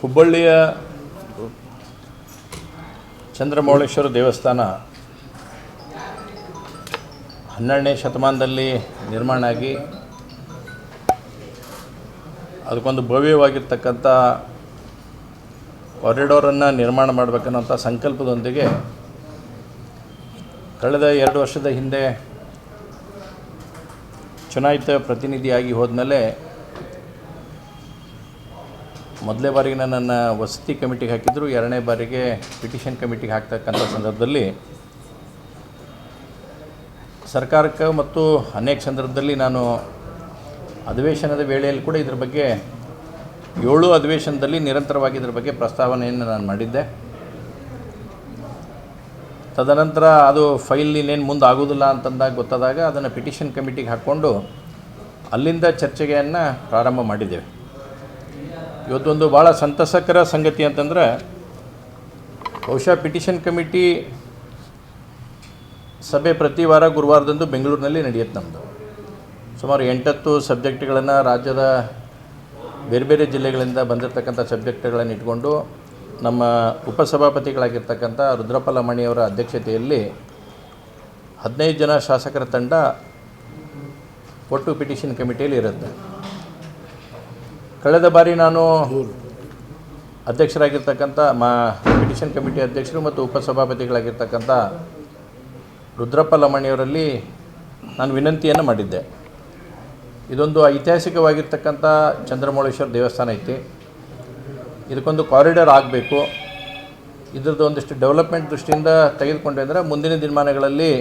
ಹುಬ್ಬಳ್ಳಿಯ ಚಂದ್ರಮೌಳೇಶ್ವರ ದೇವಸ್ಥಾನ 12ನೇ ಶತಮಾನದಲ್ಲಿ ನಿರ್ಮಾಣ ಆಗಿ ಅದಕ್ಕೊಂದು ಭವ್ಯವಾಗಿರ್ತಕ್ಕಂಥ ಕಾರಿಡಾರನ್ನು ನಿರ್ಮಾಣ ಮಾಡಬೇಕನ್ನೋಂಥ ಸಂಕಲ್ಪದೊಂದಿಗೆ ಕಳೆದ 2 ವರ್ಷದ ಹಿಂದೆ ಚುನಾಯಿತ ಪ್ರತಿನಿಧಿಯಾಗಿ ಹೋದ್ಮೇಲೆ ಮೊದಲನೇ ಬಾರಿಗೆ ನನ್ನ ವಸತಿ ಕಮಿಟಿಗೆ ಹಾಕಿದ್ರು, 2ನೇ ಬಾರಿಗೆ ಪಿಟಿಷನ್ ಕಮಿಟಿಗೆ ಹಾಕ್ತಕ್ಕಂಥ ಸಂದರ್ಭದಲ್ಲಿ ಸರ್ಕಾರಕ್ಕೆ ಮತ್ತು ಅನೇಕ ಸಂದರ್ಭದಲ್ಲಿ ನಾನು ಅಧಿವೇಶನದ ವೇಳೆಯಲ್ಲಿ ಕೂಡ ಇದ್ರ ಬಗ್ಗೆ 7 ಅಧಿವೇಶನದಲ್ಲಿ ನಿರಂತರವಾಗಿ ಇದ್ರ ಬಗ್ಗೆ ಪ್ರಸ್ತಾವನೆಯನ್ನು ನಾನು ಮಾಡಿದ್ದೆ. ತದನಂತರ ಅದು ಫೈಲ್ ಇನ್ನೇನು ಮುಂದೆ ಆಗೋದಿಲ್ಲ ಅಂತಂದಾಗ ಗೊತ್ತಾದಾಗ ಅದನ್ನು ಪಿಟಿಷನ್ ಕಮಿಟಿಗೆ ಹಾಕ್ಕೊಂಡು ಅಲ್ಲಿಂದ ಚರ್ಚೆಯನ್ನು ಪ್ರಾರಂಭ ಮಾಡಿದ್ದೇವೆ. ಇವತ್ತೊಂದು ಭಾಳ ಸಂತಸಕರ ಸಂಗತಿ ಅಂತಂದರೆ, ಬಹುಶಃ ಪಿಟಿಷನ್ ಕಮಿಟಿ ಸಭೆ ಪ್ರತಿ ವಾರ ಗುರುವಾರದಂದು ಬೆಂಗಳೂರಿನಲ್ಲಿ ನಡೆಯುತ್ತೆ. ನಮ್ಮದು ಸುಮಾರು 8 ಸಬ್ಜೆಕ್ಟ್ಗಳನ್ನು ರಾಜ್ಯದ ಬೇರೆ ಬೇರೆ ಜಿಲ್ಲೆಗಳಿಂದ ಬಂದಿರತಕ್ಕಂಥ ಸಬ್ಜೆಕ್ಟ್ಗಳನ್ನು ಇಟ್ಕೊಂಡು ನಮ್ಮ ಉಪಸಭಾಪತಿಗಳಾಗಿರ್ತಕ್ಕಂಥ ರುದ್ರಪ್ಪ ಲಮಾಣಿಯವರ ಅಧ್ಯಕ್ಷತೆಯಲ್ಲಿ 15 ಜನ ಶಾಸಕರ ತಂಡ ಒಟ್ಟು ಪಿಟಿಷನ್ ಕಮಿಟಿಯಲ್ಲಿ ಇರುತ್ತೆ. ಕಳೆದ ಬಾರಿ ನಾನು ಅಧ್ಯಕ್ಷರಾಗಿರ್ತಕ್ಕಂಥ ಪಿಟಿಷನ್ ಕಮಿಟಿ ಅಧ್ಯಕ್ಷರು ಮತ್ತು ಉಪಸಭಾಪತಿಗಳಾಗಿರ್ತಕ್ಕಂಥ ರುದ್ರಪ್ಪ ಲಮಾಣಿಯವರಲ್ಲಿ ನಾನು ವಿನಂತಿಯನ್ನು ಮಾಡಿದ್ದೆ. ಇದೊಂದು ಐತಿಹಾಸಿಕವಾಗಿರ್ತಕ್ಕಂಥ ಚಂದ್ರಮೌಳೇಶ್ವರ ದೇವಸ್ಥಾನ ಐತಿ, ಇದಕ್ಕೊಂದು ಕಾರಿಡಾರ್ ಆಗಬೇಕು. ಇದ್ರದ್ದು ಒಂದಿಷ್ಟು ಡೆವಲಪ್ಮೆಂಟ್ ದೃಷ್ಟಿಯಿಂದ ತೆಗೆದುಕೊಂಡೆ ಅಂದರೆ ಮುಂದಿನ ದಿನಮಾನಗಳಲ್ಲಿ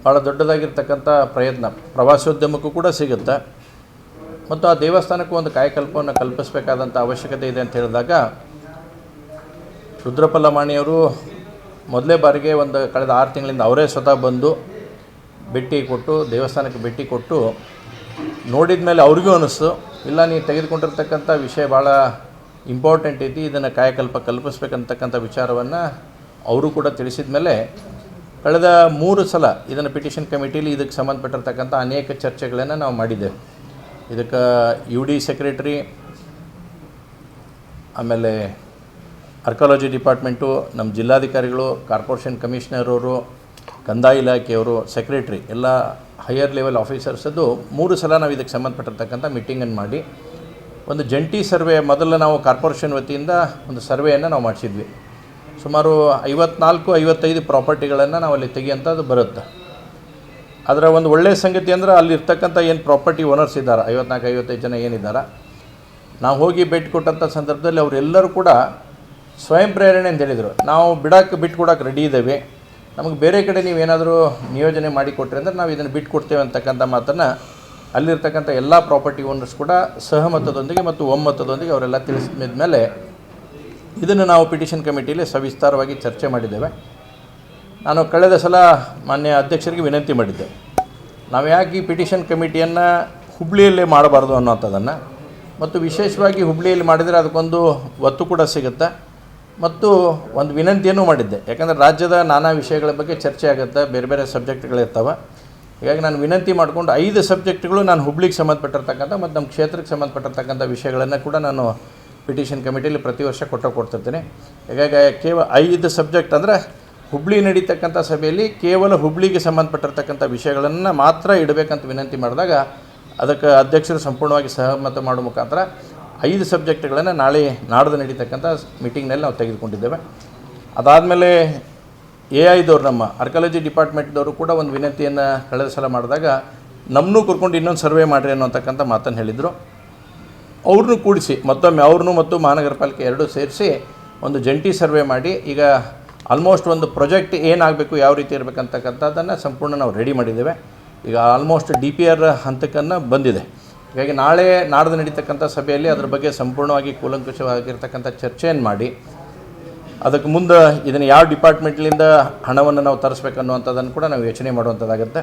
ಭಾಳ ದೊಡ್ಡದಾಗಿರ್ತಕ್ಕಂಥ ಪ್ರಯತ್ನ ಪ್ರವಾಸೋದ್ಯಮಕ್ಕೂ ಕೂಡ ಸಿಗುತ್ತೆ ಮತ್ತು ಆ ದೇವಸ್ಥಾನಕ್ಕೂ ಒಂದು ಕಾಯಕಲ್ಪವನ್ನು ಕಲ್ಪಿಸಬೇಕಾದಂಥ ಅವಶ್ಯಕತೆ ಇದೆ ಅಂತ ಹೇಳಿದಾಗ ರುದ್ರಪ್ಪ ಲಮಾಣಿಯವರು ಮೊದಲೇ ಬಾರಿಗೆ ಕಳೆದ 6 ತಿಂಗಳಿಂದ ಅವರೇ ಸ್ವತಃ ಬಂದು ಭೇಟಿ ಕೊಟ್ಟು ದೇವಸ್ಥಾನಕ್ಕೆ ಭೇಟಿ ಕೊಟ್ಟು ನೋಡಿದ ಮೇಲೆ ಅವ್ರಿಗೂ ಅನ್ನಿಸ್ತು, ಇಲ್ಲ ನೀವು ತೆಗೆದುಕೊಂಡಿರ್ತಕ್ಕಂಥ ವಿಷಯ ಭಾಳ ಇಂಪಾರ್ಟೆಂಟ್ ಐತಿ, ಇದನ್ನು ಕಾಯಕಲ್ಪ ಕಲ್ಪಿಸ್ಬೇಕಂತಕ್ಕಂಥ ವಿಚಾರವನ್ನು ಅವರು ಕೂಡ ತಿಳಿಸಿದ ಮೇಲೆ ಕಳೆದ 3 ಸಲ ಇದನ್ನು ಪಿಟಿಷನ್ ಕಮಿಟಿಲಿ ಇದಕ್ಕೆ ಸಂಬಂಧಪಟ್ಟಿರ್ತಕ್ಕಂಥ ಅನೇಕ ಚರ್ಚೆಗಳನ್ನು ನಾವು ಮಾಡಿದ್ದೇವೆ. ಇದಕ್ಕೆ UD ಸೆಕ್ರೆಟರಿ, ಆಮೇಲೆ ಆರ್ಕಾಲಜಿ ಡಿಪಾರ್ಟ್ಮೆಂಟು, ನಮ್ಮ ಜಿಲ್ಲಾಧಿಕಾರಿಗಳು, ಕಾರ್ಪೊರೇಷನ್ ಕಮಿಷನರವರು, ಕಂದಾಯ ಇಲಾಖೆಯವರು, ಸೆಕ್ರೆಟ್ರಿ ಎಲ್ಲ ಹೈಯರ್ ಲೆವೆಲ್ ಆಫೀಸರ್ಸದ್ದು 3 ಸಲ ನಾವು ಇದಕ್ಕೆ ಸಂಬಂಧಪಟ್ಟಿರ್ತಕ್ಕಂಥ ಮೀಟಿಂಗನ್ನು ಮಾಡಿ ಒಂದು ಜಂಟಿ ಸರ್ವೆ ಮೊದಲು ನಾವು ಕಾರ್ಪೊರೇಷನ್ ವತಿಯಿಂದ ಒಂದು ಸರ್ವೆಯನ್ನು ನಾವು ಮಾಡಿಸಿದ್ವಿ. ಸುಮಾರು 54-55 ಪ್ರಾಪರ್ಟಿಗಳನ್ನು ನಾವು ಅಲ್ಲಿ ತೆಗಿಯೋಂಥದ್ದು ಬರುತ್ತೆ. ಅದರ ಒಂದು ಒಳ್ಳೆಯ ಸಂಗತಿ ಅಂದರೆ ಅಲ್ಲಿರ್ತಕ್ಕಂಥ ಏನು ಪ್ರಾಪರ್ಟಿ ಓನರ್ಸ್ ಇದ್ದಾರೆ 54-55 ಜನ ಏನಿದ್ದಾರೆ, ನಾವು ಹೋಗಿ ಭೇಟಿ ಕೊಟ್ಟಂಥ ಸಂದರ್ಭದಲ್ಲಿ ಅವರೆಲ್ಲರೂ ಕೂಡ ಸ್ವಯಂ ಪ್ರೇರಣೆ ಅಂತ ಹೇಳಿದರು, ನಾವು ಬಿಟ್ಟು ಕೊಡೋಕೆ ರೆಡಿ ಇದ್ದೇವೆ, ನಮಗೆ ಬೇರೆ ಕಡೆ ನೀವೇನಾದರೂ ನಿಯೋಜನೆ ಮಾಡಿಕೊಟ್ರಿ ಅಂದರೆ ನಾವು ಇದನ್ನು ಬಿಟ್ಟು ಕೊಡ್ತೇವೆ ಅಂತಕ್ಕಂಥ ಮಾತನ್ನು ಅಲ್ಲಿರ್ತಕ್ಕಂಥ ಎಲ್ಲ ಪ್ರಾಪರ್ಟಿ ಓನರ್ಸ್ ಕೂಡ ಸಹಮತದೊಂದಿಗೆ ಮತ್ತು ಒಮ್ಮತದೊಂದಿಗೆ ಅವರೆಲ್ಲ ತಿಳಿಸಿದ ಮೇಲೆ ಇದನ್ನು ನಾವು ಪಿಟಿಷನ್ ಕಮಿಟಿಯಲ್ಲಿ ಸವಿಸ್ತಾರವಾಗಿ ಚರ್ಚೆ ಮಾಡಿದ್ದೇವೆ. ನಾನು ಕಳೆದ ಸಲ ಮಾನ್ಯ ಅಧ್ಯಕ್ಷರಿಗೆ ವಿನಂತಿ ಮಾಡಿದ್ದೆ, ನಾವು ಯಾಕೆ ಈ ಪಿಟಿಷನ್ ಕಮಿಟಿಯನ್ನು ಹುಬ್ಬಳ್ಳಿಯಲ್ಲೇ ಮಾಡಬಾರ್ದು ಅನ್ನೋಂಥದ್ದನ್ನು, ಮತ್ತು ವಿಶೇಷವಾಗಿ ಹುಬ್ಬಳ್ಳಿಯಲ್ಲಿ ಮಾಡಿದರೆ ಅದಕ್ಕೊಂದು ಒತ್ತು ಕೂಡ ಸಿಗುತ್ತೆ ಮತ್ತು ಒಂದು ವಿನಂತಿಯನ್ನು ಮಾಡಿದ್ದೆ. ಯಾಕಂದರೆ ರಾಜ್ಯದ ನಾನಾ ವಿಷಯಗಳ ಬಗ್ಗೆ ಚರ್ಚೆ ಆಗುತ್ತೆ, ಬೇರೆ ಬೇರೆ ಸಬ್ಜೆಕ್ಟ್ಗಳಿರ್ತವೆ. ಹೀಗಾಗಿ ನಾನು ವಿನಂತಿ ಮಾಡಿಕೊಂಡು 5 ಸಬ್ಜೆಕ್ಟ್ಗಳು ನಾನು ಹುಬ್ಬಳ್ಳಿಗೆ ಸಂಬಂಧಪಟ್ಟಿರ್ತಕ್ಕಂಥ ಮತ್ತು ನಮ್ಮ ಕ್ಷೇತ್ರಕ್ಕೆ ಸಂಬಂಧಪಟ್ಟಿರ್ತಕ್ಕಂಥ ವಿಷಯಗಳನ್ನು ಕೂಡ ನಾನು ಪಿಟಿಷನ್ ಕಮಿಟಿಯಲ್ಲಿ ಪ್ರತಿ ವರ್ಷ ಕೊಡ್ತಿರ್ತೀನಿ. ಹೀಗಾಗಿ ಕೇವಲ 5 ಸಬ್ಜೆಕ್ಟ್ ಅಂದರೆ ಹುಬ್ಬಳ್ಳಿ ನಡೀತಕ್ಕಂಥ ಸಭೆಯಲ್ಲಿ ಕೇವಲ ಹುಬ್ಬಳ್ಳಿಗೆ ಸಂಬಂಧಪಟ್ಟಿರ್ತಕ್ಕಂಥ ವಿಷಯಗಳನ್ನು ಮಾತ್ರ ಇಡಬೇಕಂತ ವಿನಂತಿ ಮಾಡಿದಾಗ ಅದಕ್ಕೆ ಅಧ್ಯಕ್ಷರು ಸಂಪೂರ್ಣವಾಗಿ ಸಹಮತ ಮಾಡೋ ಮುಖಾಂತರ 5 ಸಬ್ಜೆಕ್ಟ್ಗಳನ್ನು ನಾಡ್ದು ನಡೀತಕ್ಕಂಥ ಮೀಟಿಂಗ್ನಲ್ಲಿ ನಾವು ತೆಗೆದುಕೊಂಡಿದ್ದೇವೆ. ಅದಾದಮೇಲೆ AIದವ್ರು ನಮ್ಮ ಆರ್ಕಾಲಜಿ ಡಿಪಾರ್ಟ್ಮೆಂಟ್ದವರು ಕೂಡ ಒಂದು ವಿನಂತಿಯನ್ನು ಕಳೆದ ಸಲ ಮಾಡಿದಾಗ ನಮ್ಮನ್ನೂ ಕರ್ಕೊಂಡು ಇನ್ನೊಂದು ಸರ್ವೆ ಮಾಡಿರಿ ಅನ್ನೋತಕ್ಕಂಥ ಮಾತನ್ನು ಹೇಳಿದರು. ಅವ್ರನ್ನೂ ಕೂಡಿಸಿ ಮತ್ತೊಮ್ಮೆ ಅವ್ರನ್ನೂ ಮತ್ತು ಮಹಾನಗರ ಪಾಲಿಕೆ ಎರಡೂ ಸೇರಿಸಿ ಒಂದು ಜಂಟಿ ಸರ್ವೆ ಮಾಡಿ ಈಗ ಆಲ್ಮೋಸ್ಟ್ ಒಂದು ಪ್ರಾಜೆಕ್ಟ್ ಏನಾಗಬೇಕು, ಯಾವ ರೀತಿ ಇರಬೇಕಂತಕ್ಕಂಥದ್ದನ್ನು ಸಂಪೂರ್ಣ ನಾವು ರೆಡಿ ಮಾಡಿದ್ದೇವೆ. ಈಗ ಆಲ್ಮೋಸ್ಟ್ DPR ಹಂತಕ್ಕನ್ನು ಬಂದಿದೆ. ಹೀಗಾಗಿ ನಾಡ್ದು ನಡೀತಕ್ಕಂಥ ಸಭೆಯಲ್ಲಿ ಅದ್ರ ಬಗ್ಗೆ ಸಂಪೂರ್ಣವಾಗಿ ಕೂಲಂಕುಷವಾಗಿರ್ತಕ್ಕಂಥ ಚರ್ಚೆಯನ್ನು ಮಾಡಿ ಅದಕ್ಕೆ ಮುಂದೆ ಇದನ್ನು ಯಾವ ಡಿಪಾರ್ಟ್ಮೆಂಟ್ಲಿಂದ ಹಣವನ್ನು ನಾವು ತರಿಸ್ಬೇಕನ್ನುವಂಥದ್ದನ್ನು ಕೂಡ ನಾವು ಯೋಚನೆ ಮಾಡುವಂಥದ್ದಾಗುತ್ತೆ.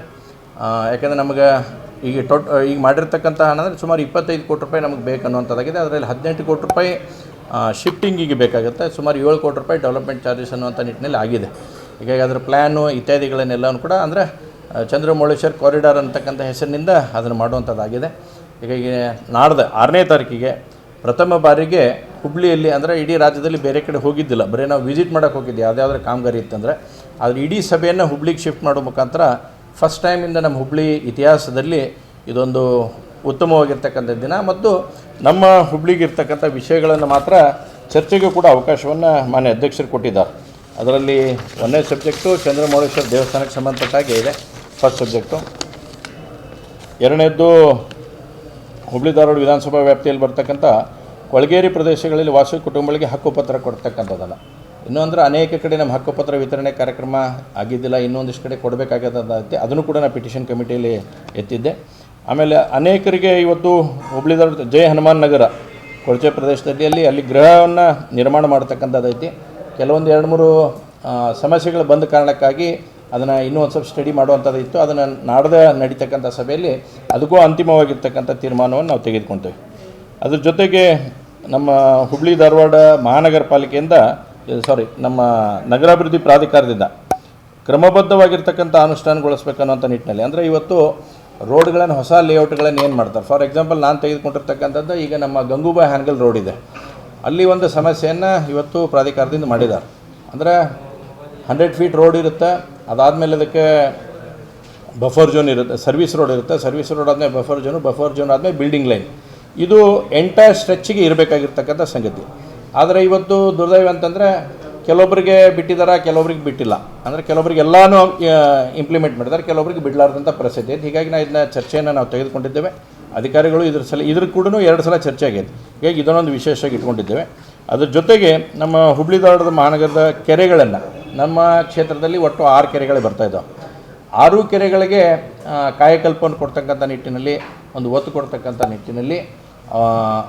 ಯಾಕೆಂದರೆ ನಮಗೆ ಈಗ ಮಾಡಿರ್ತಕ್ಕಂಥ ಹಣ ಅಂದರೆ ಸುಮಾರು 25 ಕೋಟಿ ರೂಪಾಯಿ ನಮಗೆ ಬೇಕನ್ನುವಂಥದ್ದಾಗಿದೆ. ಅದರಲ್ಲಿ 18 ಕೋಟಿ ರೂಪಾಯಿ ಶಿಫ್ಟಿಂಗಿಗೆ ಬೇಕಾಗುತ್ತೆ, ಸುಮಾರು 7 ಕೋಟಿ ರೂಪಾಯಿ ಡೆವಲಪ್ಮೆಂಟ್ ಚಾರ್ಜಸ್ ಅನ್ನುವಂಥ ನಿಟ್ಟಿನಲ್ಲಿ ಆಗಿದೆ. ಹೀಗಾಗಿ ಅದರ ಪ್ಲ್ಯಾನು ಇತ್ಯಾದಿಗಳನ್ನೆಲ್ಲವೂ ಕೂಡ ಅಂದರೆ ಚಂದ್ರಮೌಳೇಶ್ವರ ಕಾರಿಡಾರ್ ಅಂತಕ್ಕಂಥ ಹೆಸರಿನಿಂದ ಅದನ್ನು ಮಾಡುವಂಥದ್ದಾಗಿದೆ. ಹೀಗಾಗಿ ನಾಡ್ದು 6ನೇ ತಾರೀಕಿಗೆ ಪ್ರಥಮ ಬಾರಿಗೆ ಹುಬ್ಳಿಯಲ್ಲಿ ಅಂದರೆ ಇಡೀ ರಾಜ್ಯದಲ್ಲಿ ಬೇರೆ ಕಡೆ ಹೋಗಿದ್ದಿಲ್ಲ, ಬರೀ ನಾವು ವಿಸಿಟ್ ಮಾಡೋಕ್ಕೆ ಹೋಗಿದ್ದೆ ಯಾವುದಾದ್ರೂ ಕಾಮಗಾರಿ ಇತ್ತಂದರೆ. ಆದರೆ ಇಡೀ ಸಭೆಯನ್ನು ಹುಬ್ಳಿಗೆ ಶಿಫ್ಟ್ ಮಾಡೋ ಮುಖಾಂತರ ಫಸ್ಟ್ ಟೈಮಿಂದ ನಮ್ಮ ಹುಬ್ಳಿ ಇತಿಹಾಸದಲ್ಲಿ ಇದೊಂದು ಉತ್ತಮವಾಗಿರ್ತಕ್ಕಂಥ ದಿನ ಮತ್ತು ನಮ್ಮ ಹುಬ್ಳಿಗಿರ್ತಕ್ಕಂಥ ವಿಷಯಗಳನ್ನು ಮಾತ್ರ ಚರ್ಚೆಗೂ ಕೂಡ ಅವಕಾಶವನ್ನು ಮಾನ್ಯ ಅಧ್ಯಕ್ಷರು ಕೊಟ್ಟಿದ್ದಾರೆ. ಅದರಲ್ಲಿ ಒಂದನೇ ಸಬ್ಜೆಕ್ಟು ಚಂದ್ರಮೌಳೇಶ್ವರ ದೇವಸ್ಥಾನಕ್ಕೆ ಸಂಬಂಧಪಟ್ಟಾಗೆ ಇದೆ, ಫಸ್ಟ್ ಸಬ್ಜೆಕ್ಟು. ಎರಡನೇದ್ದು ಹುಬ್ಳಿ ಧಾರವಾಡ ವಿಧಾನಸಭಾ ವ್ಯಾಪ್ತಿಯಲ್ಲಿ ಬರ್ತಕ್ಕಂಥ ಕೊಳಗೇರಿ ಪ್ರದೇಶಗಳಲ್ಲಿ ವಾಸ ಕುಟುಂಬಗಳಿಗೆ ಹಕ್ಕುಪತ್ರ ಕೊಡ್ತಕ್ಕಂಥದ್ದನ್ನು. ಇನ್ನೂ ಅಂದರೆ ಅನೇಕ ಕಡೆ ನಮ್ಮ ಹಕ್ಕುಪತ್ರ ವಿತರಣೆ ಕಾರ್ಯಕ್ರಮ ಆಗಿದ್ದಿಲ್ಲ, ಇನ್ನೊಂದಿಷ್ಟು ಕಡೆ ಕೊಡಬೇಕಾಗತ್ತೆ, ಅದನ್ನು ಕೂಡ ನಾನು ಪಿಟಿಷನ್ ಕಮಿಟಿಯಲ್ಲಿ ಎತ್ತಿದ್ದೆ. ಆಮೇಲೆ ಅನೇಕರಿಗೆ ಇವತ್ತು ಹುಬ್ಳಿ ಧಾರವಾಡ ಜಯ ಹನುಮಾನ್ ನಗರ ಕೊಳಚೆ ಪ್ರದೇಶದಲ್ಲಿ ಅಲ್ಲಿ ಗೃಹವನ್ನು ನಿರ್ಮಾಣ ಮಾಡ್ತಕ್ಕಂಥದ್ದೈತಿ. ಕೆಲವೊಂದು 2-3 ಸಮಸ್ಯೆಗಳು ಬಂದ ಕಾರಣಕ್ಕಾಗಿ ಅದನ್ನು ಇನ್ನೂ ಒಂದು ಸ್ವಲ್ಪ ಸ್ಟಡಿ ಮಾಡುವಂಥದ್ದು ಇತ್ತು. ಅದನ್ನು ನಾಡ್ದೆ ನಡೀತಕ್ಕಂಥ ಸಭೆಯಲ್ಲಿ ಅದಕ್ಕೂ ಅಂತಿಮವಾಗಿರ್ತಕ್ಕಂಥ ತೀರ್ಮಾನವನ್ನು ನಾವು ತೆಗೆದುಕೊಳ್ತೇವೆ. ಅದ್ರ ಜೊತೆಗೆ ನಮ್ಮ ಹುಬ್ಳಿ ಧಾರವಾಡ ಮಹಾನಗರ ಪಾಲಿಕೆಯಿಂದ ನಮ್ಮ ನಗರಾಭಿವೃದ್ಧಿ ಪ್ರಾಧಿಕಾರದಿಂದ ಕ್ರಮಬದ್ಧವಾಗಿರ್ತಕ್ಕಂಥ ಅನುಷ್ಠಾನಗೊಳಿಸ್ಬೇಕನ್ನುವಂಥ ನಿಟ್ಟಿನಲ್ಲಿ, ಅಂದರೆ ಇವತ್ತು ರೋಡ್ಗಳನ್ನು ಹೊಸ ಲೇಔಟ್ಗಳನ್ನು ಏನು ಮಾಡ್ತಾರೆ. ಫಾರ್ ಎಕ್ಸಾಂಪಲ್ ನಾನು ತೆಗೆದುಕೊಂಡಿರ್ತಕ್ಕಂಥದ್ದು ಈಗ ನಮ್ಮ ಗಂಗೂಬಾಯಿ ಹಾನಗಲ್ ರೋಡ್ ಇದೆ, ಅಲ್ಲಿ ಒಂದು ಸಮಸ್ಯೆಯನ್ನು ಇವತ್ತು ಪ್ರಾಧಿಕಾರದಿಂದ ಮಾಡಿದ್ದಾರೆ. ಅಂದರೆ 100 ಫೀಟ್ ರೋಡ್ ಇರುತ್ತೆ, ಅದಾದಮೇಲೆ ಅದಕ್ಕೆ ಬಫರ್ ಝೋನ್ ಇರುತ್ತೆ, ಸರ್ವಿಸ್ ರೋಡ್ ಇರುತ್ತೆ, ಸರ್ವಿಸ್ ರೋಡ್ ಆದಮೇಲೆ ಬಫರ್ ಝೋನ್ ಆದಮೇಲೆ ಬಿಲ್ಡಿಂಗ್ ಲೈನ್. ಇದು ಎಂಟೈರ್ ಸ್ಟ್ರೆಚ್ಚಿಗೆ ಇರಬೇಕಾಗಿರ್ತಕ್ಕಂಥ ಸಂಗತಿ. ಆದರೆ ಇವತ್ತು ದುರ್ದೈವ ಅಂತಂದರೆ ಕೆಲವೊಬ್ಬರಿಗೆ ಬಿಟ್ಟಿದ್ದಾರೆ, ಕೆಲವೊಬ್ರಿಗೆ ಬಿಟ್ಟಿಲ್ಲ. ಅಂದರೆ ಕೆಲವೊಬ್ರಿಗೆ ಎಲ್ಲನೂ ಇಂಪ್ಲಿಮೆಂಟ್ ಮಾಡಿದ್ದಾರೆ, ಕೆಲವೊಬ್ರಿಗೆ ಬಿಡಲಾರ್ದಂಥ ಪರಿಸ್ಥಿತಿ ಇದೆ. ಹೀಗಾಗಿ ಇದನ್ನ ಚರ್ಚೆಯನ್ನು ನಾವು ತೆಗೆದುಕೊಂಡಿದ್ದೇವೆ. ಅಧಿಕಾರಿಗಳು ಇದ್ರ ಕೂಡ 2 ಸಲ ಚರ್ಚೆ ಆಗೈತೆ. ಹೀಗಾಗಿ ಇದನ್ನೊಂದು ವಿಶೇಷವಾಗಿ ಇಟ್ಕೊಂಡಿದ್ದೇವೆ. ಅದ್ರ ಜೊತೆಗೆ ನಮ್ಮ ಹುಬ್ಳಿ ಧಾರವಾಡದ ಮಹಾನಗರದ ಕೆರೆಗಳನ್ನು, ನಮ್ಮ ಕ್ಷೇತ್ರದಲ್ಲಿ ಒಟ್ಟು 6 ಕೆರೆಗಳು ಬರ್ತಾಯಿದ್ದಾವೆ. 6 ಕೆರೆಗಳಿಗೆ ಕಾಯಕಲ್ಪವನ್ನು ಕೊಡ್ತಕ್ಕಂಥ ನಿಟ್ಟಿನಲ್ಲಿ, ಒಂದು ಒತ್ತು ಕೊಡ್ತಕ್ಕಂಥ ನಿಟ್ಟಿನಲ್ಲಿ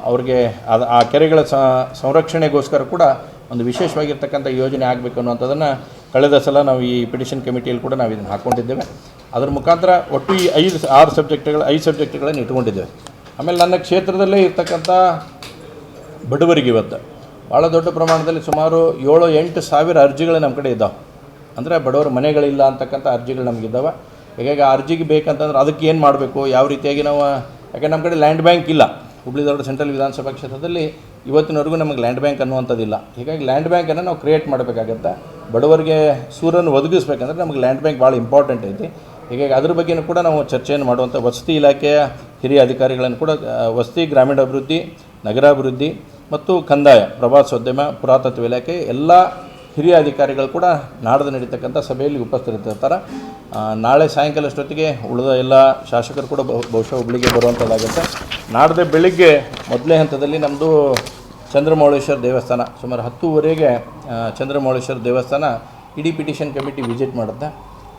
ಅವ್ರಿಗೆ ಆ ಕೆರೆಗಳ ಸಂರಕ್ಷಣೆಗೋಸ್ಕರ ಕೂಡ ಒಂದು ವಿಶೇಷವಾಗಿರ್ತಕ್ಕಂಥ ಯೋಜನೆ ಆಗಬೇಕು ಅನ್ನುವಂಥದ್ದನ್ನು ಕಳೆದ ಸಲ ನಾವು ಈ ಪಿಟಿಷನ್ ಕಮಿಟಿಯಲ್ಲಿ ಕೂಡ ನಾವು ಇದನ್ನು ಹಾಕ್ಕೊಂಡಿದ್ದೇವೆ. ಅದರ ಮುಖಾಂತರ ಒಟ್ಟು ಈ 5 ಸಬ್ಜೆಕ್ಟ್ಗಳನ್ನು ಇಟ್ಕೊಂಡಿದ್ದೇವೆ. ಆಮೇಲೆ ನನ್ನ ಕ್ಷೇತ್ರದಲ್ಲೇ ಇರ್ತಕ್ಕಂಥ ಬಡವರಿಗೆ ಇವತ್ತು ಭಾಳ ದೊಡ್ಡ ಪ್ರಮಾಣದಲ್ಲಿ ಸುಮಾರು 7-8 ಸಾವಿರ ಅರ್ಜಿಗಳು ನಮ್ಮ ಕಡೆ ಇದ್ದಾವೆ. ಅಂದರೆ ಬಡವರ ಮನೆಗಳಿಲ್ಲ ಅಂತಕ್ಕಂಥ ಅರ್ಜಿಗಳು ನಮಗಿದ್ದಾವೆ. ಹೀಗಾಗಿ ಆ ಅರ್ಜಿಗೆ ಬೇಕಂತಂದ್ರೆ ಅದಕ್ಕೆ ಏನು ಮಾಡಬೇಕು, ಯಾವ ರೀತಿಯಾಗಿ ನಾವು, ಯಾಕೆ ನಮ್ಮ ಕಡೆ ಲ್ಯಾಂಡ್ ಬ್ಯಾಂಕ್ ಇಲ್ಲ. ಹುಬ್ಳಿ ಧಾರವಾಡ ಸೆಂಟ್ರಲ್ ವಿಧಾನಸಭಾ ಕ್ಷೇತ್ರದಲ್ಲಿ ಇವತ್ತಿನವರೆಗೂ ನಮಗೆ ಲ್ಯಾಂಡ್ ಬ್ಯಾಂಕ್ ಅನ್ನುವಂಥದ್ದಿಲ್ಲ. ಹೀಗಾಗಿ ಲ್ಯಾಂಡ್ ಬ್ಯಾಂಕನ್ನು ನಾವು ಕ್ರಿಯೇಟ್ ಮಾಡಬೇಕಾಗತ್ತೆ. ಬಡವರಿಗೆ ಸೂರನ್ನು ಒದಗಿಸ್ಬೇಕಂದ್ರೆ ನಮಗೆ ಲ್ಯಾಂಡ್ ಬ್ಯಾಂಕ್ ಭಾಳ ಇಂಪಾರ್ಟೆಂಟ್ ಐತಿ. ಹೀಗಾಗಿ ಅದ್ರ ಬಗ್ಗೆಯೂ ಕೂಡ ನಾವು ಚರ್ಚೆಯನ್ನು ಮಾಡುವಂಥ ವಸತಿ ಇಲಾಖೆಯ ಹಿರಿಯ ಅಧಿಕಾರಿಗಳನ್ನು ಕೂಡ, ವಸತಿ ಗ್ರಾಮೀಣಾಭಿವೃದ್ಧಿ, ನಗರಾಭಿವೃದ್ಧಿ ಮತ್ತು ಕಂದಾಯ, ಪ್ರವಾಸೋದ್ಯಮ, ಪುರಾತತ್ವ ಇಲಾಖೆ ಎಲ್ಲ ಹಿರಿಯ ಅಧಿಕಾರಿಗಳು ಕೂಡ ನಾಡ್ದು ನಡೀತಕ್ಕಂಥ ಸಭೆಯಲ್ಲಿ ಉಪಸ್ಥಿತರಿರ್ತಾರೆ. ನಾಳೆ ಸಾಯಂಕಾಲ ಅಷ್ಟೊತ್ತಿಗೆ ಉಳಿದ ಎಲ್ಲ ಶಾಸಕರು ಕೂಡ ಬಹುಶಃ ಹುಬ್ಳಿಗೆ ಬರುವಂಥದ್ದಾಗುತ್ತೆ. ನಾಡ್ದು ಬೆಳಿಗ್ಗೆ ಮೊದಲನೇ ಹಂತದಲ್ಲಿ ನಮ್ಮದು ಚಂದ್ರಮೌಳೇಶ್ವರ ದೇವಸ್ಥಾನ ಸುಮಾರು 10:30ಗೆ ಚಂದ್ರಮೌಳೇಶ್ವರ ದೇವಸ್ಥಾನ ಇಡೀ ಪಿಟಿಷನ್ ಕಮಿಟಿ ವಿಸಿಟ್ ಮಾಡುತ್ತೆ.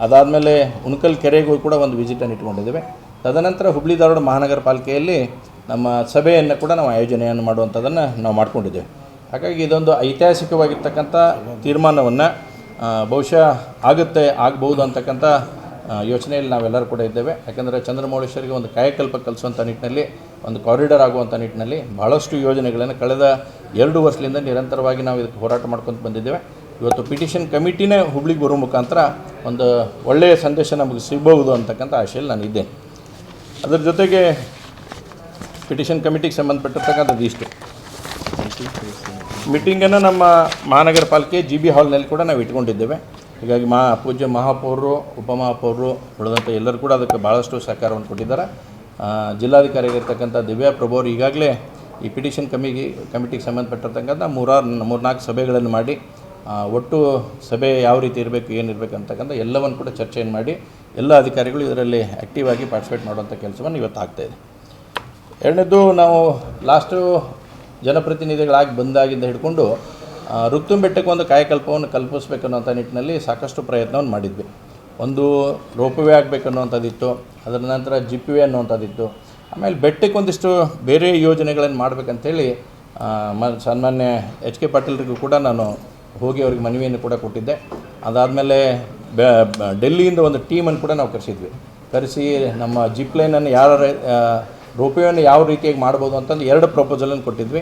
ಅದಾದಮೇಲೆ ಉಣಕಲ್ ಕೆರೆಗೂ ಕೂಡ ಒಂದು ವಿಸಿಟನ್ನು ಇಟ್ಕೊಂಡಿದ್ದೇವೆ. ತದನಂತರ ಹುಬ್ಳಿ ಧಾರವಾಡ ಮಹಾನಗರ ಪಾಲಿಕೆಯಲ್ಲಿ ನಮ್ಮ ಸಭೆಯನ್ನು ಕೂಡ ನಾವು ಆಯೋಜನೆಯನ್ನು ಮಾಡುವಂಥದ್ದನ್ನು ನಾವು ಮಾಡ್ಕೊಂಡಿದ್ದೇವೆ. ಹಾಗಾಗಿ ಇದೊಂದು ಐತಿಹಾಸಿಕವಾಗಿರ್ತಕ್ಕಂಥ ತೀರ್ಮಾನವನ್ನು ಬಹುಶಃ ಆಗ್ಬೋದು ಅಂತಕ್ಕಂಥ ಯೋಚನೆಯಲ್ಲಿ ನಾವೆಲ್ಲರೂ ಕೂಡ ಇದ್ದೇವೆ. ಯಾಕೆಂದರೆ ಚಂದ್ರಮೌಳೇಶ್ವರಿಗೆ ಒಂದು ಕಾಯಕಲ್ಪ ಕಲಿಸುವಂಥ ನಿಟ್ಟಿನಲ್ಲಿ, ಒಂದು ಕಾರಿಡಾರ್ ಆಗುವಂಥ ನಿಟ್ಟಿನಲ್ಲಿ ಭಾಳಷ್ಟು ಯೋಜನೆಗಳನ್ನು ಕಳೆದ 2 ವರ್ಷದಿಂದ ನಿರಂತರವಾಗಿ ನಾವು ಇದಕ್ಕೆ ಹೋರಾಟ ಮಾಡ್ಕೊಂಡು ಬಂದಿದ್ದೇವೆ. ಇವತ್ತು ಪಿಟಿಷನ್ ಕಮಿಟಿನೇ ಹುಬ್ಳಿಗೆ ಬರೋ ಮುಖಾಂತರ ಒಂದು ಒಳ್ಳೆಯ ಸಂದೇಶ ನಮಗೆ ಸಿಗಬಹುದು ಅಂತಕ್ಕಂಥ ಆಶೆಯಲ್ಲಿ ನಾನು ಇದ್ದೇನೆ. ಅದರ ಜೊತೆಗೆ ಪಿಟಿಷನ್ ಕಮಿಟಿಗೆ ಸಂಬಂಧಪಟ್ಟಿರ್ತಕ್ಕಂಥದ್ದು ಇಷ್ಟು ಮೀಟಿಂಗನ್ನು ನಮ್ಮ ಮಹಾನಗರ ಪಾಲಿಕೆ GB ಹಾಲ್ನಲ್ಲಿ ಕೂಡ ನಾವು ಇಟ್ಕೊಂಡಿದ್ದೇವೆ. ಹೀಗಾಗಿ ಪೂಜ್ಯ ಮಹಾಪೌರರು, ಉಪಮಹಾಪೌರರು ಉಳಿದಂಥ ಎಲ್ಲರೂ ಕೂಡ ಅದಕ್ಕೆ ಭಾಳಷ್ಟು ಸಹಕಾರವನ್ನು ಕೊಟ್ಟಿದ್ದಾರೆ. ಜಿಲ್ಲಾಧಿಕಾರಿಯಾಗಿರ್ತಕ್ಕಂಥ ದಿವ್ಯಾ ಪ್ರಭು ಅವರು ಈಗಾಗಲೇ ಈ ಪಿಟಿಷನ್ ಕಮಿಟಿಗೆ ಸಂಬಂಧಪಟ್ಟಿರ್ತಕ್ಕಂಥ 3-4 ಸಭೆಗಳನ್ನು ಮಾಡಿ ಒಟ್ಟು ಸಭೆ ಯಾವ ರೀತಿ ಇರಬೇಕು, ಏನಿರಬೇಕು ಅಂತಕ್ಕಂಥ ಎಲ್ಲವನ್ನು ಕೂಡ ಚರ್ಚೆಯನ್ನು ಮಾಡಿ ಎಲ್ಲ ಅಧಿಕಾರಿಗಳು ಇದರಲ್ಲಿ ಆ್ಯಕ್ಟಿವ್ ಆಗಿ ಪಾರ್ಟಿಸಿಪೇಟ್ ಮಾಡುವಂಥ ಕೆಲಸವನ್ನು ಇವತ್ತು ಆಗ್ತಾಯಿದೆ. ಎರಡನೇದು, ನಾವು ಲಾಸ್ಟು ಜನಪ್ರತಿನಿಧಿಗಳಾಗಿ ಬಂದಾಗಿಂದ ಹಿಡ್ಕೊಂಡು ರುಕ್ತುಂ ಬೆಟ್ಟಕ್ಕೆ ಒಂದು ಕಾಯಕಲ್ಪವನ್ನು ಕಲ್ಪಿಸ್ಬೇಕನ್ನುವಂಥ ನಿಟ್ಟಿನಲ್ಲಿ ಸಾಕಷ್ಟು ಪ್ರಯತ್ನವನ್ನು ಮಾಡಿದ್ವಿ. ಒಂದು ರೋಪವೇ ಆಗಬೇಕನ್ನುವಂಥದ್ದಿತ್ತು, ಅದರ ನಂತರ ಜಿಪ್ವೇ ಅನ್ನುವಂಥದ್ದಿತ್ತು. ಆಮೇಲೆ ಬೆಟ್ಟಕ್ಕೆ ಒಂದಿಷ್ಟು ಬೇರೆ ಯೋಜನೆಗಳನ್ನು ಮಾಡಬೇಕಂತೇಳಿ ಸನ್ಮಾನ್ಯ HK ಪಾಟೀಲ್ರಿಗೂ ಕೂಡ ನಾನು ಹೋಗಿ ಅವ್ರಿಗೆ ಮನವಿಯನ್ನು ಕೂಡ ಕೊಟ್ಟಿದ್ದೆ. ಅದಾದಮೇಲೆ ಡೆಲ್ಲಿಯಿಂದ ಒಂದು ಟೀಮನ್ನು ಕೂಡ ನಾವು ಕರೆಸಿ ನಮ್ಮ ಜಿಪ್ ಲೈನನ್ನು ರೋಪವೇಯನ್ನು ಯಾವ ರೀತಿಯಾಗಿ ಮಾಡ್ಬೋದು ಅಂತಂದು 2 ಪ್ರಪೋಸಲನ್ನು ಕೊಟ್ಟಿದ್ವಿ.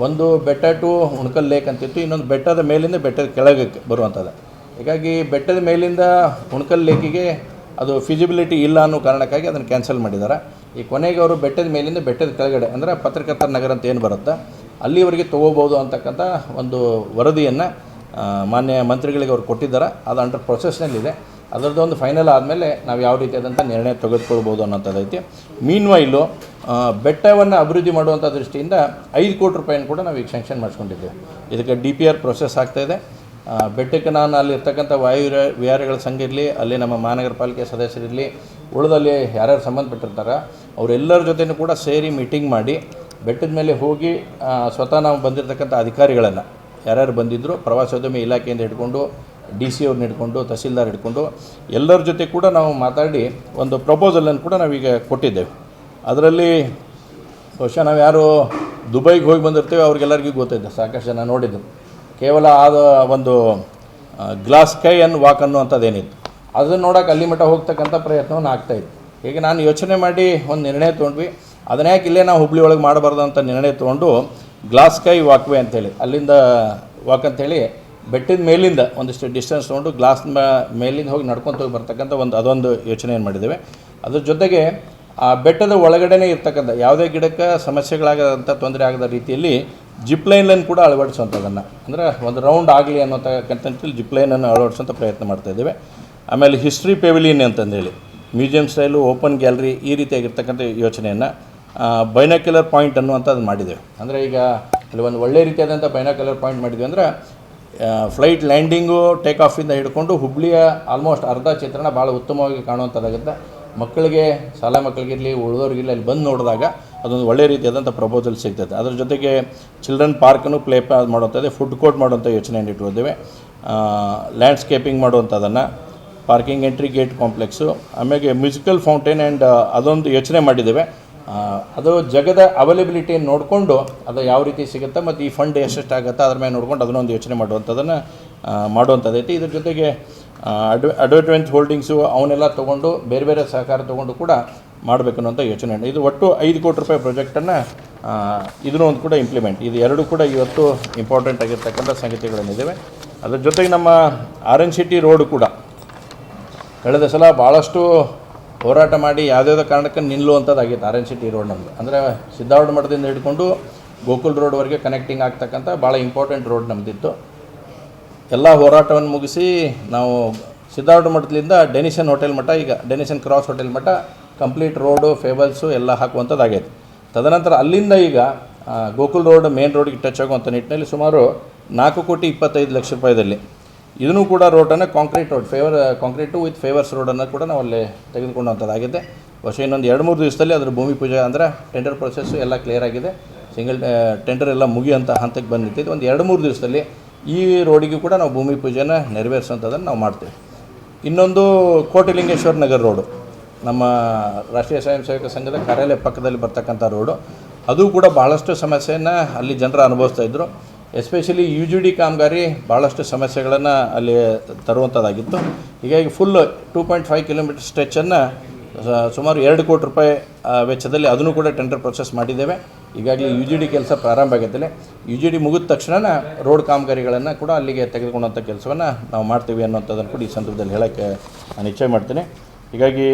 ಒಂದು ಬೆಟ್ಟ ಟು ಉಣಕಲ್ ಲೇಕ್ ಅಂತಿತ್ತು, ಇನ್ನೊಂದು ಬೆಟ್ಟದ ಮೇಲಿಂದ ಬೆಟ್ಟದ ಕೆಳಗೆ ಬರುವಂಥದ್ದು. ಹೀಗಾಗಿ ಬೆಟ್ಟದ ಮೇಲಿಂದ ಉಣಕಲ್ ಲೇಕಿಗೆ ಅದು ಫಿಸಿಬಿಲಿಟಿ ಇಲ್ಲ ಅನ್ನೋ ಕಾರಣಕ್ಕಾಗಿ ಅದನ್ನು ಕ್ಯಾನ್ಸಲ್ ಮಾಡಿದ್ದಾರೆ. ಈ ಕೊನೆಗೆ ಅವರು ಬೆಟ್ಟದ ಮೇಲಿಂದ ಬೆಟ್ಟದ ಕೆಳಗಡೆ ಅಂದರೆ ಪತ್ರಕರ್ತರ ನಗರ ಅಂತ ಏನು ಬರುತ್ತೆ, ಅಲ್ಲಿವರೆಗೆ ತೊಗೋಬೋದು ಅಂತಕ್ಕಂಥ ಒಂದು ವರದಿಯನ್ನು ಮಾನ್ಯ ಮಂತ್ರಿಗಳಿಗೆ ಅವ್ರು ಕೊಟ್ಟಿದ್ದಾರೆ. ಅದು ಅಂಡರ್ ಪ್ರೊಸೆಸ್ನಲ್ಲಿದೆ. ಅದರದ್ದು ಒಂದು ಫೈನಲ್ ಆದಮೇಲೆ ನಾವು ಯಾವ ರೀತಿಯಾದಂಥ ನಿರ್ಣಯ ತೆಗೆದುಕೊಳ್ಬೋದು ಅನ್ನೋಂಥದ್ದೈತಿ. ಮೀನ್ವೈಲು ಬೆಟ್ಟವನ್ನು ಅಭಿವೃದ್ಧಿ ಮಾಡುವಂಥ ದೃಷ್ಟಿಯಿಂದ 5 ಕೋಟಿ ರೂಪಾಯಿನ ಕೂಡ ನಾವು ಈಗ ಸ್ಯಾಂಕ್ಷನ್ ಮಾಡಿಸ್ಕೊಂಡಿದ್ದೇವೆ. ಇದಕ್ಕೆ DPR ಪ್ರೊಸೆಸ್ ಆಗ್ತಾಯಿದೆ. ಬೆಟ್ಟಕ್ಕೆ ನಾನು ಅಲ್ಲಿರ್ತಕ್ಕಂಥ ವಿಹಾರಗಳ ಸಂಘ ಇರಲಿ, ಅಲ್ಲಿ ನಮ್ಮ ಮಹಾನಗರ ಪಾಲಿಕೆ ಸದಸ್ಯರಿರಲಿ, ಉಳಿದಲ್ಲಿ ಯಾರ್ಯಾರು ಸಂಬಂಧಪಟ್ಟಿರ್ತಾರೆ ಅವರೆಲ್ಲರ ಜೊತೆಯೂ ಕೂಡ ಸೇರಿ ಮೀಟಿಂಗ್ ಮಾಡಿ ಬೆಟ್ಟದ ಮೇಲೆ ಹೋಗಿ ಸ್ವತಃ ನಾವು ಬಂದಿರತಕ್ಕಂಥ ಅಧಿಕಾರಿಗಳನ್ನು ಯಾರ್ಯಾರು ಬಂದಿದ್ದರು, ಪ್ರವಾಸೋದ್ಯಮ ಇಲಾಖೆಯಿಂದ ಹಿಡ್ಕೊಂಡು DC ಅವ್ರನ್ನ ಹಿಡ್ಕೊಂಡು ತಹಸೀಲ್ದಾರ್ ಹಿಡ್ಕೊಂಡು ಎಲ್ಲರ ಜೊತೆ ಕೂಡ ನಾವು ಮಾತಾಡಿ ಒಂದು ಪ್ರಪೋಸಲನ್ನು ಕೂಡ ನಾವೀಗ ಕೊಟ್ಟಿದ್ದೇವೆ. ಅದರಲ್ಲಿ ಬಹುಶಃ ನಾವು ಯಾರು ದುಬೈಗೆ ಹೋಗಿ ಬಂದಿರ್ತೇವೆ ಅವ್ರಿಗೆಲ್ಲರಿಗೂ ಗೊತ್ತಿದೆ, ಸಾಕಷ್ಟು ಜನ ನೋಡಿದ್ದು. ಕೇವಲ ಆದ ಒಂದು ಗ್ಲಾಸ್ ಸ್ಕೈ ಆ್ಯಂಡ್ ವಾಕ್ ಅನ್ನುವಂಥದ್ದೇನಿತ್ತು, ಅದನ್ನು ನೋಡೋಕೆ ಅಲ್ಲಿ ಮಟ್ಟ ಹೋಗ್ತಕ್ಕಂಥ ಪ್ರಯತ್ನವನ್ನು ಆಗ್ತಾಯಿತ್ತು. ಈಗ ನಾನು ಯೋಚನೆ ಮಾಡಿ ಒಂದು ನಿರ್ಣಯ ತೊಗೊಂಡ್ವಿ. ಅದನ್ನ ಯಾಕೆ ಇಲ್ಲೇ ನಾವು ಹುಬ್ಳಿ ಒಳಗೆ ಮಾಡಬಾರ್ದು ಅಂತ ನಿರ್ಣಯ ತೊಗೊಂಡು ಗ್ಲಾಸ್ ಸ್ಕೈ ವಾಕ್ವೇ ಅಂಥೇಳಿ, ಅಲ್ಲಿಂದ ವಾಕ್ ಅಂಥೇಳಿ ಬೆಟ್ಟದ ಮೇಲಿಂದ ಒಂದಿಷ್ಟು ಡಿಸ್ಟೆನ್ಸ್ ತೊಗೊಂಡು ಗ್ಲಾಸ್ ಮೇಲಿಂದ ಹೋಗಿ ನಡ್ಕೊತ ಹೋಗಿ ಬರ್ತಕ್ಕಂಥ ಅದೊಂದು ಯೋಚನೆಯನ್ನು ಮಾಡಿದ್ದೇವೆ. ಅದ್ರ ಜೊತೆಗೆ ಆ ಬೆಟ್ಟದ ಒಳಗಡೆನೇ ಇರ್ತಕ್ಕಂಥ ಯಾವುದೇ ಗಿಡಕ್ಕೆ ಸಮಸ್ಯೆಗಳಾಗದಂಥ ತೊಂದರೆ ಆಗದ ರೀತಿಯಲ್ಲಿ ಜಿಪ್ ಲೈನ್ ಕೂಡ ಅಳವಡಿಸುವಂಥದ್ದನ್ನು, ಅಂದರೆ ಒಂದು ರೌಂಡ್ ಆಗಲಿ ಅನ್ನೋತಕ್ಕಂಥಲ್ಲಿ ಜಿಪ್ ಲೈನನ್ನು ಅಳವಡಿಸುವಂಥ ಪ್ರಯತ್ನ ಮಾಡ್ತಾಯಿದ್ದೇವೆ. ಆಮೇಲೆ ಹಿಸ್ಟ್ರಿ ಪೆವಿಲಿಯನ್ ಅಂತಂದೇಳಿ ಮ್ಯೂಸಿಯಂ ಸ್ಟೈಲು, ಓಪನ್ ಗ್ಯಾಲರಿ, ಈ ರೀತಿಯಾಗಿರ್ತಕ್ಕಂಥ ಯೋಚನೆಯನ್ನು ಬೈನಾಕ್ಯುಲರ್ ಪಾಯಿಂಟ್ ಅನ್ನುವಂಥದ್ದು ಮಾಡಿದ್ದೇವೆ. ಅಂದರೆ ಈಗ ಇಲ್ಲಿ ಒಂದು ಒಳ್ಳೆ ರೀತಿಯಾದಂಥ ಬೈನಾಕ್ಯುಲರ್ ಪಾಯಿಂಟ್ ಮಾಡಿದ್ವಿ ಅಂದರೆ ಫ್ಲೈಟ್ ಲ್ಯಾಂಡಿಂಗು ಟೇಕ್ ಆಫಿಂದ ಹಿಡ್ಕೊಂಡು ಹುಬ್ಳಿಯ ಆಲ್ಮೋಸ್ಟ್ ಅರ್ಧ ಚಿತ್ರಣ ಭಾಳ ಉತ್ತಮವಾಗಿ ಕಾಣುವಂಥದ್ದಾಗುತ್ತೆ. ಮಕ್ಕಳಿಗೆ, ಶಾಲಾ ಮಕ್ಕಳಿಗಿರಲಿ, ಉಳಿದವ್ರಿಗಿರಲಿ ಅಲ್ಲಿ ಬಂದು ನೋಡಿದಾಗ ಅದೊಂದು ಒಳ್ಳೆ ರೀತಿಯಾದಂಥ ಪ್ರಪೋಸಲ್ ಸಿಗ್ತದೆ. ಅದ್ರ ಜೊತೆಗೆ ಚಿಲ್ಡ್ರನ್ ಪಾರ್ಕನ್ನು ಪ್ಲೇ ಮಾಡುವಂಥದ್ದು, ಫುಡ್ ಕೋರ್ಟ್ ಮಾಡುವಂಥ ಯೋಚನೆಯನ್ನು ಇಟ್ಕೊಂಡಿದ್ದೇವೆ. ಲ್ಯಾಂಡ್ಸ್ಕೇಪಿಂಗ್ ಮಾಡುವಂಥದ್ದನ್ನು, ಪಾರ್ಕಿಂಗ್ ಎಂಟ್ರಿ ಗೇಟ್ ಕಾಂಪ್ಲೆಕ್ಸು, ಆಮೇಲೆ ಮ್ಯೂಸಿಕಲ್ ಫೌಂಟೇನ್ ಆ್ಯಂಡ್ ಅದೊಂದು ಯೋಚನೆ ಮಾಡಿದ್ದೇವೆ. ಅದು ಜಗದ ಅವೈಲಬಿಲಿಟಿಯನ್ನು ನೋಡಿಕೊಂಡು ಅದು ಯಾವ ರೀತಿ ಸಿಗುತ್ತೆ ಮತ್ತು ಈ ಫಂಡ್ ಎಷ್ಟೆಷ್ಟಾಗುತ್ತೆ ಅದ್ರ ಮೇಲೆ ನೋಡ್ಕೊಂಡು ಅದನ್ನೊಂದು ಯೋಚನೆ ಮಾಡುವಂಥದ್ದನ್ನು ಮಾಡುವಂಥದ್ದೈತಿ. ಇದ್ರ ಜೊತೆಗೆ ಅಡ್ವರ್ಟೈಸ್ಮೆಂಟ್ ಹೋಲ್ಡಿಂಗ್ಸು ಅವನ್ನೆಲ್ಲ ತೊಗೊಂಡು ಬೇರೆ ಬೇರೆ ಸಹಕಾರ ತೊಗೊಂಡು ಕೂಡ ಮಾಡಬೇಕನ್ನುವಂಥ ಯೋಚನೆ. ಇದು ಒಟ್ಟು 5 ಕೋಟಿ ರೂಪಾಯಿ ಪ್ರಾಜೆಕ್ಟನ್ನು ಇದನ್ನೂ ಒಂದು ಕೂಡ ಇಂಪ್ಲಿಮೆಂಟ್, ಇದು ಎರಡು ಕೂಡ ಇವತ್ತು ಇಂಪಾರ್ಟೆಂಟ್ ಆಗಿರ್ತಕ್ಕಂಥ ಸಂಗತಿಗಳೇನಿದ್ದಾವೆ. ಅದ್ರ ಜೊತೆಗೆ ನಮ್ಮ RNCT ರೋಡು ಕೂಡ ಕಳೆದ ಸಲ ಭಾಳಷ್ಟು ಹೋರಾಟ ಮಾಡಿ ಯಾವುದ್ಯಾವುದೋ ಕಾರಣಕ್ಕೆ ನಿಲ್ಲುವಂಥದ್ದಾಗಿತ್ತು. RNCT ರೋಡ್ ನಮ್ಮದು ಅಂದರೆ ಸಿದ್ದಾರ್ಥ ಮಠದಿಂದ ಹಿಡ್ಕೊಂಡು ಗೋಕುಲ್ ರೋಡ್ವರೆಗೆ ಕನೆಕ್ಟಿಂಗ್ ಆಗ್ತಕ್ಕಂಥ ಭಾಳ ಇಂಪಾರ್ಟೆಂಟ್ ರೋಡ್ ನಮ್ಮದಿತ್ತು. ಎಲ್ಲ ಹೋರಾಟವನ್ನು ಮುಗಿಸಿ ನಾವು ಸಿದ್ದಾರ್ಥ ಮಠದಿಂದ ಡೆನಿಷನ್ ಹೋಟೆಲ್ ಮಠ, ಈಗ ಡೆನಿಷನ್ ಕ್ರಾಸ್ ಹೋಟೆಲ್ ಮಠ ಕಂಪ್ಲೀಟ್ ರೋಡು, ಫೇಬಲ್ಸು ಎಲ್ಲ ಹಾಕುವಂಥದ್ದಾಗೈತೆ. ತದನಂತರ ಅಲ್ಲಿಂದ ಈಗ ಗೋಕುಲ್ ರೋಡ್ ಮೇನ್ ರೋಡಿಗೆ ಟಚ್ ಆಗುವಂಥ ನಿಟ್ಟಿನಲ್ಲಿ ಸುಮಾರು 4,25,00,000 ರೂಪಾಯಿದಲ್ಲಿ ಇದನ್ನು ಕೂಡ ರೋಡನ್ನು concrete road, concrete with pavers ರೋಡನ್ನು ಕೂಡ ನಾವು ಅಲ್ಲಿ ತೆಗೆದುಕೊಂಡಂಥದ್ದಾಗಿದೆ. ಬಹುಶಃ ಇನ್ನೊಂದು 2-3 ದಿವಸದಲ್ಲಿ ಅದರ ಭೂಮಿ ಪೂಜೆ, ಅಂದರೆ ಟೆಂಡರ್ ಪ್ರೊಸೆಸ್ಸು ಎಲ್ಲ ಕ್ಲಿಯರ್ ಆಗಿದೆ. ಟೆಂಡರ್ ಎಲ್ಲ ಮುಗಿಯುವಂಥ ಹಂತಕ್ಕೆ ಬಂದಿತ್ತು. ಒಂದು 2-3 ದಿವಸದಲ್ಲಿ ಈ ರೋಡಿಗೂ ಕೂಡ ನಾವು ಭೂಮಿ ಪೂಜೆನ ನೆರವೇರಿಸುವಂಥದ್ದನ್ನು ನಾವು ಮಾಡ್ತೇವೆ. ಇನ್ನೊಂದು ಕೋಟಿಲಿಂಗೇಶ್ವರ ನಗರ ರೋಡು, ನಮ್ಮ ರಾಷ್ಟ್ರೀಯ ಸ್ವಯಂ ಸೇವಕ ಸಂಘದ ಕಾರ್ಯಾಲಯ ಪಕ್ಕದಲ್ಲಿ ಬರ್ತಕ್ಕಂಥ ರೋಡು, ಅದು ಕೂಡ ಬಹಳಷ್ಟು ಸಮಸ್ಯೆಯನ್ನು ಅಲ್ಲಿ ಜನರು ಅನುಭವಿಸ್ತಾಯಿದ್ರು. ಎಸ್ಪೆಷಲಿ UGD ಕಾಮಗಾರಿ ಭಾಳಷ್ಟು ಸಮಸ್ಯೆಗಳನ್ನು ಅಲ್ಲಿ ತರುವಂಥದ್ದಾಗಿತ್ತು. ಹೀಗಾಗಿ ಫುಲ್ 2.5 ಕಿಲೋಮೀಟರ್ ಸ್ಟ್ರೆಚ್ಚನ್ನು ಸುಮಾರು 2 ಕೋಟಿ ರೂಪಾಯಿ ವೆಚ್ಚದಲ್ಲಿ ಅದನ್ನು ಕೂಡ ಟೆಂಡರ್ ಪ್ರೊಸೆಸ್ ಮಾಡಿದ್ದೇವೆ. ಈಗಾಗಲೇ UGD ಕೆಲಸ ಪ್ರಾರಂಭ ಆಗೈತಲ್ಲ. UGD ಮುಗಿದ ತಕ್ಷಣ ರೋಡ್ ಕಾಮಗಾರಿಗಳನ್ನು ಕೂಡ ಅಲ್ಲಿಗೆ ತೆಗೆದುಕೊಂಡಂಥ ಕೆಲಸವನ್ನು ನಾವು ಮಾಡ್ತೀವಿ ಅನ್ನೋಂಥದ್ದನ್ನು ಕೂಡ ಈ ಸಂದರ್ಭದಲ್ಲಿ ಹೇಳೋಕ್ಕೆ ನಾನು ಇಚ್ಛೆ ಮಾಡ್ತೀನಿ. ಹೀಗಾಗಿ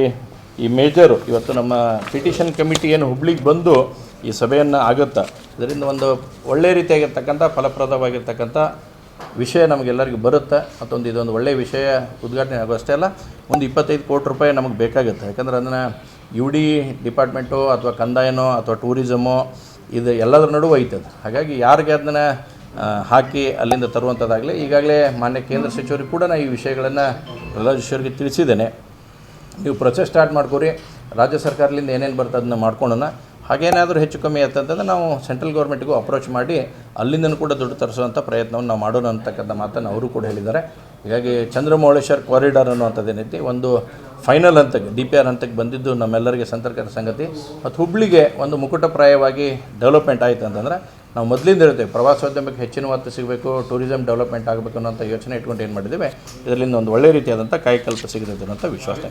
ಈ ಮೇಜರು ಇವತ್ತು ನಮ್ಮ ಪಿಟಿಷನ್ ಕಮಿಟಿ ಏನು ಹುಬ್ಳಿಗೆ ಬಂದು ಈ ಸಭೆಯನ್ನು ಆಗುತ್ತೆ, ಇದರಿಂದ ಒಂದು ಒಳ್ಳೆಯ ರೀತಿಯಾಗಿರ್ತಕ್ಕಂಥ ಫಲಪ್ರದವಾಗಿರ್ತಕ್ಕಂಥ ವಿಷಯ ನಮಗೆಲ್ಲರಿಗೂ ಬರುತ್ತೆ. ಮತ್ತೊಂದು ಇದೊಂದು ಒಳ್ಳೆಯ ವಿಷಯ ಉದ್ಘಾಟನೆ ಆಗೋಷ್ಟೇ ಅಲ್ಲ, ಒಂದು 25 ಕೋಟಿ ರೂಪಾಯಿ ನಮಗೆ ಬೇಕಾಗುತ್ತೆ. ಯಾಕಂದರೆ ಅದನ್ನು UD ಡಿಪಾರ್ಟ್ಮೆಂಟು ಅಥವಾ ಕಂದಾಯನೋ ಅಥವಾ ಟೂರಿಸಮೋ ಇದು ಎಲ್ಲದರ ನಡುವೆ ಐತದೆ. ಹಾಗಾಗಿ ಯಾರಿಗೆ ಅದನ್ನು ಹಾಕಿ ಅಲ್ಲಿಂದ ತರುವಂಥದ್ದಾಗಲಿ, ಈಗಾಗಲೇ ಮಾನ್ಯ ಕೇಂದ್ರ ಸಚಿವರಿಗೆ ಕೂಡ ನಾನು ಈ ವಿಷಯಗಳನ್ನು ಪ್ರಹ್ಲಾದ್ ಜೋಶಿ ಅವರಿಗೆ ತಿಳಿಸಿದ್ದೇನೆ. ನೀವು ಪ್ರೊಸೆಸ್ ಸ್ಟಾರ್ಟ್ ಮಾಡ್ಕೊರಿ, ರಾಜ್ಯ ಸರ್ಕಾರದಿಂದ ಏನೇನು ಬರ್ತದೆ ಅದನ್ನ ಮಾಡ್ಕೊಳ್ಳೋಣ. ಹಾಗೇನಾದರೂ ಹೆಚ್ಚು ಕಮ್ಮಿ ಅಂತಂತಂದರೆ ನಾವು ಸೆಂಟ್ರಲ್ ಗೌರ್ಮೆಂಟ್ಗೂ ಅಪ್ರೋಚ್ ಮಾಡಿ ಅಲ್ಲಿಂದನೂ ಕೂಡ ದುಡ್ಡು ತರಿಸುವಂಥ ಪ್ರಯತ್ನವನ್ನು ನಾವು ಮಾಡೋಣ ಅಂತಕ್ಕಂಥ ಮಾತನ್ನು ಅವರು ಕೂಡ ಹೇಳಿದ್ದಾರೆ. ಹೀಗಾಗಿ ಚಂದ್ರಮೌಳೇಶ್ವರ ಕಾರಿಡಾರ್ ಅನ್ನುವಂಥದ್ದು ಏನೈತಿ ಒಂದು ಫೈನಲ್ ಹಂತಕ್ಕೆ DPR ಹಂತಕ್ಕೆ ಬಂದಿದ್ದು ನಮ್ಮೆಲ್ಲರಿಗೆ ಸಂತರ್ಕದ ಸಂಗತಿ. ಮತ್ತು ಹುಬ್ಳಿಗೆ ಒಂದು ಮುಕುಟಪ್ರಾಯವಾಗಿ ಡೆವಲಪ್ಮೆಂಟ್ ಆಯಿತು ಅಂತಂದರೆ ನಾವು ಮೊದಲಿಂದ ಇರ್ತೇವೆ ಪ್ರವಾಸೋದ್ಯಮಕ್ಕೆ ಹೆಚ್ಚಿನ ಒತ್ತು ಸಿಗಬೇಕು, ಟೂರಿಸಂ ಡೆವಲಪ್ಮೆಂಟ್ ಆಗಬೇಕು ಅನ್ನೋಂಥ ಯೋಚನೆ ಇಟ್ಕೊಂಡು ಏನು ಮಾಡಿದ್ದೇವೆ, ಇದರಿಂದ ಒಂದು ಒಳ್ಳೆಯ ರೀತಿಯಾದಂಥ ಕಾಯಕಲ್ಪ ಸಿಗುತ್ತೆ ಅನ್ನೋಂಥ ವಿಶ್ವಾಸ.